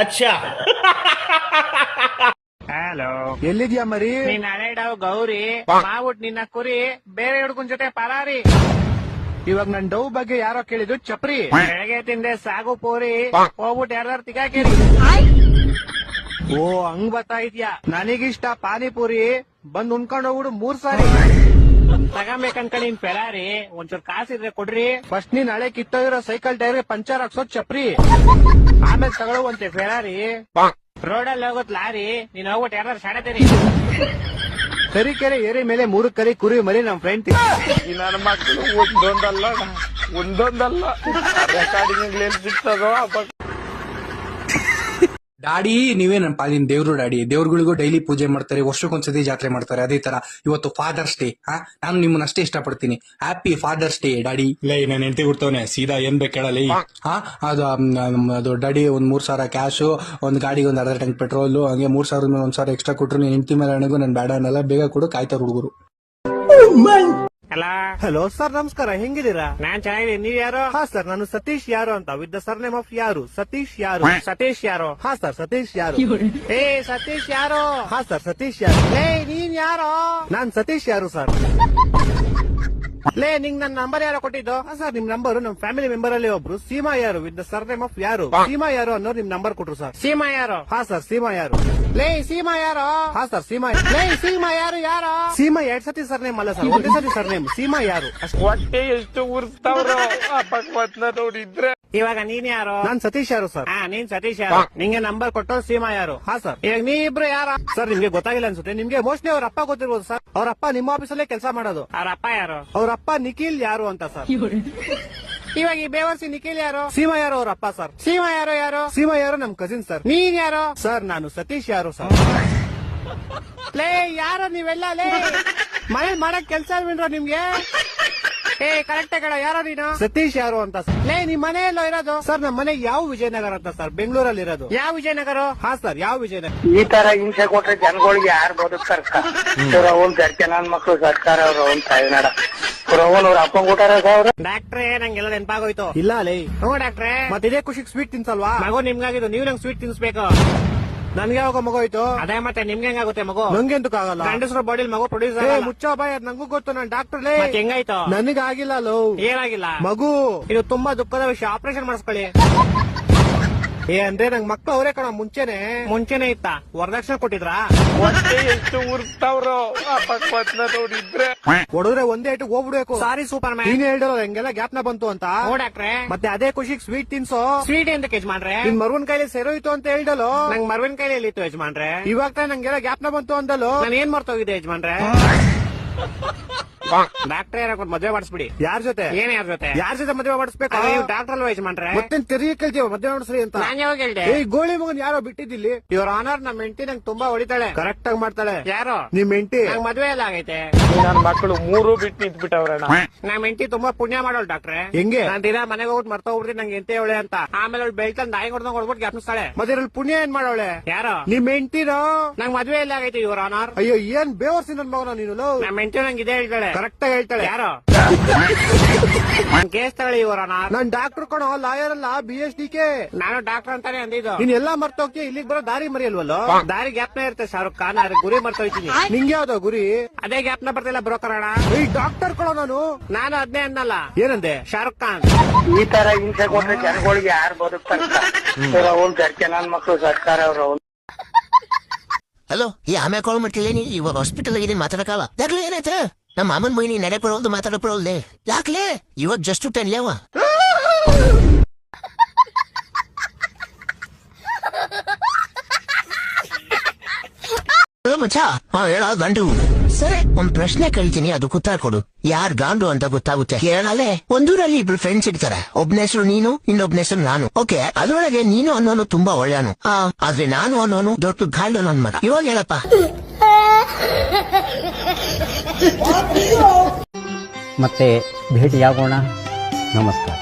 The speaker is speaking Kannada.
अच्छा ಹಲೋ, ಎಲ್ಲಿದ್ಯಾ ಮರಿ? ನೀನ್ ಹಳೆಡವ್ ಗೌರಿ ಮಾಡ್ಬಿಟ್ ನಿನ್ನ ಕುರಿ ಬೇರೆ ಹುಡ್ಗನ್ ಜೊತೆ ಪರಾರಿ. ಇವಾಗ ನನ್ ಡವ್ ಬಗ್ಗೆ ಯಾರೋ ಕೇಳಿದ್ರು ಚಪ್ರಿ. ಬೆಳಗ್ಗೆ ತಿಂದೆ ಸಾಗು ಪೋರಿ ಹೋಗ್ಬಿಟ್ಟು ಯಾರ್ದಾರು ತಿಗಾಕೇರಿ. ಓ ಹಂಗ್ ಬರ್ತಾ ಇದ್ಯಾ? ನನಗಿಷ್ಟ ಪಾನಿಪುರಿ, ಬಂದ್ ಉಣ್ಕೊಂಡ್ ಹೋಗ್ಬಿಡು 3 ಸಾರಿ. ತಗೊಂಬೇಕಂತ ನಿನ್ ಫೆರಾರಿ, ಒಂಚೂರ್ ಕಾಸಿದ್ರೆ ಕೊಡ್ರಿ. ಫಸ್ಟ್ ನೀನ್ ಹಳೆ ಕಿತ್ತೋಗಿರೋ ಸೈಕಲ್ ಟೈರ್ಗೆ ಪಂಚರ್ ಹಾಕ್ಸೋದ್ ಚಪ್ರಿ, ಆಮೇಲೆ ತಗೊಳ್ಳುವಂತೆ ಫೆರಾರಿ. ರೋಡಲ್ಲಿ ಹೋಗೋದ್ ಲಾರಿ, ನೀನ್ ಹೋಗ್ಬಿಟ್ಟು ಯಾರ್ದಾರು ಶಾಡತೇರಿ. ತರೀಕೆರೆ ಏರಿ ಮೇಲೆ 3 ಕರಿ ಕುರಿ ಮರಿ ನಮ್ ಫ್ರೆಂಡ್. ನನ್ನ ಮಕ್ಕಳು ಒಂದೊಂದಲ್ಲ ರೆಕಾರ್ಡಿಂಗ್ ಸಿಗ್ತದೋ. ಡ್ಯಾಡಿ ನೀವೇ ನನ್ನ ಪಾಲಿನ ದೇವ್ರು ಡ್ಯಾಡಿ. ದೇವ್ರುಗಳಿಗೂ ಡೈಲಿ ಪೂಜೆ ಮಾಡ್ತಾರೆ, ವರ್ಷಕ್ಕೊಂದ್ಸತಿ ಜಾತ್ರೆ ಮಾಡ್ತಾರೆ. ಅದೇ ತರ ಇವತ್ತು ಫಾದರ್ಸ್ ಡೇ. ನಾನು ನಿಮ್ಮನ್ನ ಅಷ್ಟೇ ಇಷ್ಟಪಡ್ತೀನಿ. Happy fathers day daddy. ಲೈ ನಾನು ಹೆಂಡತಿ ಕೊಡ್ತವನೆ ಸೀದಾ ಏನ್ ಬೇಕೇಳಲಿ. ಅದು ಡ್ಯಾಡಿ ಒಂದ್ 3,000 ಕ್ಯಾಶು, ಒಂದ್ ಗಾಡಿಗೆ ಒಂದ್ 1/2 ಟ್ಯಾಂಕ್ ಪೆಟ್ರೋಲ್, ಹಂಗೆ 3,000 ಮೇಲೆ 1,000 ಎಕ್ಸ್ಟ್ರಾ ಕೊಟ್ರು ನೀನ್ ಹೆಂಡತಿ ಮೇಲೆ ನನಗೂ ನನ್ ಬೇಡ ಅನ್ನಲ್ಲ. ಬೇಗ ಕೊಡು, ಕಾಯ್ತಾರ ಹುಡುಗರು. ಅಲ್ಲ, ಹಲೋ ಸರ್, ನಮಸ್ಕಾರ. ಹೆಂಗಿದ್ದೀರಾ? ನಾನ್ ಚೆನ್ನಾಗಿದ್ದೀನಿ. ನೀವ್ ಯಾರು? ಹಾ ಸರ್, ನಾನು ಸತೀಶ್ ಯಾರು ಅಂತ, ವಿತ್ ದ ಸರ್ನೇಮ್ ಆಫ್ ಯಾರು. ಸತೀಶ್ ಯಾರು? ಸತೀಶ್ ಯಾರು? ಹಾ ಸರ್, ಸತೀಶ್ ಯಾರು. ಏ ಸತೀಶ್ ಯಾರು? ಹಾ ಸರ್, ಸತೀಶ್ ಯಾರು. ಲೇ ನೀನ್ ಯಾರು? ನಾನ್ ಸತೀಶ್ ಯಾರು ಸರ್. ಲೇ ನಿಂಗ್ ನನ್ ನಂಬರ್ ಯಾರೋ ಕೊಟ್ಟಿದ್ದು? ಸರ್ ನಿಮ್ ನಂಬರ್ ನಮ್ ಫ್ಯಾಮಿಲಿ ಮೆಂಬರ್ ಅಲ್ಲಿ ಒಬ್ರು ಸೀಮಾ ಯಾರು ವಿತ್ ದ ಸರ್ನೇಮ್ ಆಫ್ ಯಾರು, ಸೀಮಾ ಯಾರು ಅನ್ನೋರು ನಿಮ್ ನಂಬರ್ ಕೊಟ್ರು ಸರ್. ಸೀಮಾ ಯಾರು? ಹಾ ಸರ್, ಸೀಮಾ ಯಾರು. ಲೇ ಸೀಮಾ ಯಾರು? ಹಾ ಸರ್, ಸೀಮಾ. ಲೇ ಸೀಮಾ ಯಾರು? ಯಾರು? ಸೀಮಾ 2 ಸತಿ ಸರ್ನೇಮ್ ಅಲ್ಲ ಸರ್, ಒಂದೇ ಸತಿ ಸರ್ನೇಮ್. ಸೀಮಾ ಯಾರು ಅಷ್ಟೇ. ಹೊಟ್ಟೆ ಎಷ್ಟು ಉರ್ಸ್ತಾವ್ರೋ ಪಕ್ವತ್ನ ನೋಡಿದ್ರೆ. ಇವಾಗ ನೀನ್ ಯಾರು? ನಾನ್ ಸತೀಶ್ ಯಾರು ಸರ್. ಹಾ ನೀನ್ ಸತೀಶ್ ಯಾರು? ನಿಂಗೆ ನಂಬರ್ ಕೊಟ್ಟು ಸೀಮಾ ಯಾರು? ಹಾ ಸರ್. ಇವಾಗ ನೀ ಇಬ್ರು ಯಾರ? ಸರ್ ನಿಮ್ಗೆ ಗೊತ್ತಾಗಿಲ್ಲ ಅನ್ಸುತ್ತೆ. ನಿಮ್ಗೆ ಮೋಸ್ಟ್ಲಿ ಅವ್ರ ಅಪ್ಪ ಗೊತ್ತಿರ್ಬೋದು ಸರ್. ಅವ್ರ ಅಪ್ಪ ನಿಮ್ಮ ಆಫೀಸಲ್ಲೇ ಕೆಲಸ ಮಾಡೋದು. ಅವ್ರ ಅಪ್ಪ ಯಾರು? ಅವ್ರ ಅಪ್ಪ ನಿಖಿಲ್ ಯಾರು ಅಂತ ಸರ್. ಇವಾಗ ಈ ಬೇವರ್ಸಿ ನಿಖಿಲ್ ಯಾರು? ಸೀಮಾ ಯಾರು ಅವ್ರ ಅಪ್ಪ ಸರ್. ಸೀಮಾ ಯಾರು? ಯಾರು? ಸೀಮಾ ಯಾರು ನಮ್ ಕಸಿನ್ ಸರ್. ನೀನ್ ಯಾರು? ಸರ್ ನಾನು ಸತೀಶ್ ಯಾರು ಸರ್. ಲೇ ಯಾರು ನೀವೆಲ್ಲ? ಲೇ ಮನೇಲಿ ಮಾಡಕ್ ಕೆಲ್ಸ ಇಲ್ವೇನ್ರ ನಿಮ್ಗೆ? ಏ ಕರೆಕ್ಟ್ ಕಡ, ಯಾರೋ ನೀನು? ಸತೀಶ್ ಯಾರು ಅಂತ ಸರ್. ಲೇ ನಿಮ್ ಮನೆ ಎಲ್ಲೋ ಇರೋದು? ಸರ್ ನಮ್ಮ ಮನೆ ಯಾವ ವಿಜಯನಗರ ಅಂತ ಸರ್, ಬೆಂಗಳೂರಲ್ಲಿ ಇರೋದು. ಯಾವ ವಿಜಯನಗರ? ಹಾ ಸರ್, ಯಾವ ವಿಜಯನಗರ. ಈ ತರ ಹಿಂಸೆ ಕೊಟ್ರೆ ಜನಗಳಿಗೆ ಯಾರು ಬದುಕ್ತಾರ? ಅವ್ನ್ ಸರ್ಕೆ ನನ್ ಮಕ್ಳು ಸರ್ಕಾರ ಅವ್ರು ಅವ್ನ್ ತಾಯಿನಾಡ ಅವ್ರ ಅಪ್ಪ ಕೊಟ್ಟಾರ ಅವ್ರ. ಡಾಕ್ಟ್ರೇ ನಂಗೆಲ್ಲ ನೆನಪಾಗೋಯ್ತು. ಇಲ್ಲ ಲೇ. ಹ್ಞೂ ಡಾಕ್ಟ್ರೇ. ಮತ್ತೆ ಇದೇ ಖುಷಿಗೆ ಸ್ವೀಟ್ ತಿನ್ಸಲ್ವಾ? ಮಗು ನಿಮ್ಗಾಗಿದ್ದು, ನೀವ್ ನಂಗೆ ಸ್ವೀಟ್ ತಿನ್ಸ್ಬೇಕು. ನನ್ಗೆ ಯಾವಾಗ ಮಗು ಹೋಯ್ತು? ಅದೇ ಮತ್ತೆ ನಿಮ್ಗೆ ಹೆಂಗಾಗುತ್ತೆ ಮಗು? ನಂಗೆ ಎಂತಕ್ಕಾಗಲ್ಲ. ಗಂಡಸ್ರ ಬಾಡಿಲಿ ಮಗು ಪ್ರೊಡ್ಯೂಸ್ ಮುಚ್ಚ ಬಾಯ್, ಅದ್ ನಂಗೂ ಗೊತ್ತು. ನಾನ್ ಡಾಕ್ಟರ್ ಲೇ. ಹೆಂಗಾಯ್ತು? ನನಗಾಗಿಲ್ಲ ಲೋ. ಏನಾಗಿಲ್ಲ? ಮಗು. ಇದು ತುಂಬಾ ದುಃಖದ ವಿಷಯ, ಆಪರೇಷನ್ ಮಾಡಿಸ್ಕೊಳ್ಳಿ. ಅಂದ್ರೆ ನಂಗ್ ಮಕ್ಳು ಅವರೇ ಕಣ. ಮುಂಚೆನೆ ಇತ್ತ? ವರದಕ್ಷಿಣೆ ಕೊಟ್ಟಿದ್ರಾ? ಹೊಟ್ಟೆ ಎಷ್ಟು ಉರ್ಸ್ತಾವ್ರೋ ಪಕ್ವತ್ನ ನೋಡಿದ್ರೆ. ಹೊಡೆದ್ರೆ ಒಂದೇ ಇಟ್ಟು ಹೋಗ್ಬಿಡ್ಬೇಕು. ಸಾರಿ ಸೂಪರ್ ಮ್ಯಾನ್. ನೀನ್ ಹೇಳಿರೋ ಹೆಂಗೆಲ್ಲ ಜ್ಞಾಪನ ಬಂತು ಅಂತ. ಹ್ಞೂ ಡಾಕ್ಟ್ರೇ. ಮತ್ತೆ ಅದೇ ಖುಷಿಗೆ ಸ್ವೀಟ್ ತಿನ್ಸೋ. ಸ್ವೀಟ್ ಎಂತ ಯಜಮಾನ್ರೆ? ನಿನ್ ಮರುವನ್ ಕೈಲಿ ಸೆರೋಯ್ತು ಅಂತ ಹೇಳ್ದಲು. ನಂಗ್ ಮರ್ವಿನ ಕೈಲಿ ಎಲ್ಲಿತ್ತು ಯಜಮಾನ್ರೆ? ಇವಾಗ ತಾನೇ ನಂಗೆಲ್ಲ ಜ್ಞಾಪನ ಬಂತು ಅಂದಲು. ನಾನು ಏನ್ ಮರ್ತೋಗಿದ್ದೆ ಯಜಮಾನ್ರೆ? ಡಾಕ್ಟ್ರೇ ಮದ್ವೆ ಮಾಡಿಸ್ಬಿಡಿ. ಯಾರ ಜೊತೆ? ಏನ್ ಯಾರ ಜೊತೆ? ಯಾರ ಜೊತೆ ಮದುವೆ ಮಾಡಿಸ್ಬೇಕು? ಡಾಕ್ಟರ್ ಅಲ್ವಾ ಯಜಮಾನ್ರೆ? ಮತ್ತೆ ತೆರಿಗೆ ಕೇಳ್ತೀವ ಮದುವೆ ಮಾಡಿಸ್ರಿ ಅಂತ. ನಾನ್ ಯಾವಾಗ ಹೇಳ್ದೆ? ಈ ಗೋಳಿ ಮಗನ್ ಯಾರೋ ಬಿಟ್ಟಿದ್ದಿಲ್ಲಿ. ಇವ್ರ ಆನರ್ ನಮ್ ಹೆಂಡತಿ ನಂಗೆ ತುಂಬಾ ಹೊಡಿತಾಳೆ. ಕರೆಕ್ಟ್ ಆಗಿ ಮಾಡ್ತಾಳೆ. ಯಾರು? ನಿಮ್ ಹೆಂಡತಿ. ನಂಗ್ ಮದ್ವೆ ಎಲ್ಲ ಆಗೈತೆ. ನನ್ನ ಮಕ್ಕಳು 3 ಬಿಟ್ಟು ನಿಂತ್ಬಿಟ್ಟವ್ರಣ್ಣ. ನಮ್ ಹೆಂಡತಿ ತುಂಬಾ ಪುಣ್ಯ ಮಾಡೋಳು ಡಾಕ್ಟ್ರೆ. ಹೆಂಗೆ? ನಾನ್ ದಿನ ಮನೆಗೆ ಹೋಗ್ಬಿಟ್ಟು ಮರ್ತೋಗ್ಬಿಡ್ತೀನಿ ನಂಗೆ ಎಂತ ಹೇಳಿ ಅಂತ. ಆಮೇಲೆ ಅವ್ಳು ಬೆಳ್ತಂದ್ ನಾಯಿ ಹೊಡ್ದಂಗ್ ಹೊಡ್ಬಿಟ್ಟು ಜ್ಞಾಪಿಸ್ತಾಳೆ. ಮತ್ತೆ ಇದ್ರಲ್ಲಿ ಪುಣ್ಯ ಏನ್ ಮಾಡೋಳೆ? ಯಾರು? ನಿಮ್ ಹೆಂಡತಿನೋ? ನಂಗ್ ಮದ್ವೆ ಎಲ್ಲ ಆಗೈತೆ ಇವ್ರ ಆನರ್. ಅಯ್ಯೋ ಏನ್ ಬೇವರ್ಸಿ ನನ್ ಮಗನ ನೀನು. ನಮ್ ಹೆಂಡತಿ ನಂಗೆ ಇದೇ ಹೇಳ್ತಾಳೆ. ಕರೆಕ್ಟ್ ಆಗಿ ಹೇಳ್ತಾಳೆ. ಯಾರು? ಕೇಸ್ ತಗೊಳ್ಳಿ ಇವ್ರ ಆನರ್. ನಾನ್ ಡಾಕ್ಟರ್ ಕಣೋ, ಲಾಯರ್ ಅಲ್ಲ, BSDK. ನಾನು ಡಾಕ್ಟರ್ ಅಂತಾನೆ ಅಂದಿದ್ದು. ನೀನ್ ಎಲ್ಲಾ ಮರ್ತೋಗ್ತಿ, ಇಲ್ಲಿಗೆ ಬರೋ ದಾರಿ ಮರಿಯಲ್ವಲ್ಲ. ದಾರಿ ಗ್ಯಾಪ್ನ ಇರುತ್ತೆ ಶಾರುಖ್ ಖಾನ್, ಗುರಿ ಮರ್ತೋಯ್ತೀನಿ. ನಿಂಗೆ ಯಾವ್ದೋ ಗುರಿ? ಅದೇ ಗ್ಯಾಪ್ನ ಬರ್ತಿಲ್ಲ ಬ್ರೋಕರ್ ಅಣ್ಣ. ಈ ಡಾಕ್ಟರ್ ಕಣೋ ನಾನು ಅದ್ನೇ ಅನ್ನಲ್ಲ. ಏನಂದೆ? ಶಾರುಖ್ ಖಾನ್. ಈ ತರ ಹಿಂಸೆ ಕೊಟ್ರೆ ಜನಗಳಿಗೆ ಯಾರು ಬದುಕ್ತಾರ? ಅವ್ನ್ ಸರ್ಕೆ ನನ್ ಮಕ್ಳು ಸರ್ಕಾರ ಅವ್ರು ಅವ್ನ್. ಹಲೋ, ಈ ಆಮೇಲೆ ಕಾಲ್ ಮಾಡ್ತಿಲ್ಲ. ನೀ ಇವಾಗ ಹಾಸ್ಪಿಟಲ್ ಆಗಿದ್ದೀನಿ, ಮಾತಾಡಕಲ್ಲ. ಯಾಕ್ಲೆ ಏನಾಯ್ತು? ನಮ್ಮ ಮಾಮನ್ ಮೊಯ್ನಿ ನಡೆ ಬರೋದು ಮಾತಾಡಕ್ ಬರೋಲ್ದೆ. ಯಾಕ್ಲೆ ಇವಾಗ ಜಸ್ಟ್ 10 ಲೇವ. ಮಚ್ಚ ಹೇಳ ಗಂಡು. ಸರಿ, ಒಂದ್ ಪ್ರಶ್ನೆ ಕೇಳ್ತೀನಿ, ಅದು ಉತ್ತರ ಕೊಡು. ಯಾರ್ ಗಾಂಡು ಅಂತ ಗೊತ್ತಾಗುತ್ತೆ. ಕೇಳಲೆ, ಒಂದೂರಲ್ಲಿ 2 ಫ್ರೆಂಡ್ಸ್ ಇರ್ತಾರೆ. ಒಬ್ನ ಹೆಸರು ನೀನು, ಇನ್ನೊಬ್ನ ಹೆಸರು ನಾನು. ಓಕೆ, ಅದ್ರೊಳಗೆ ನೀನು ಅನ್ನೋನು ತುಂಬಾ ಒಳ್ಳೆಯವನು, ಆದ್ರೆ ನಾನು ಅನ್ನೋನು ದೊಡ್ಡ ಗಾಂಡು ನನ್ ಮಗ. ಇವಾಗ ಹೇಳಪ್ಪ. ಮತ್ತೆ ಭೇಟಿಯಾಗೋಣ. ನಮಸ್ಕಾರ.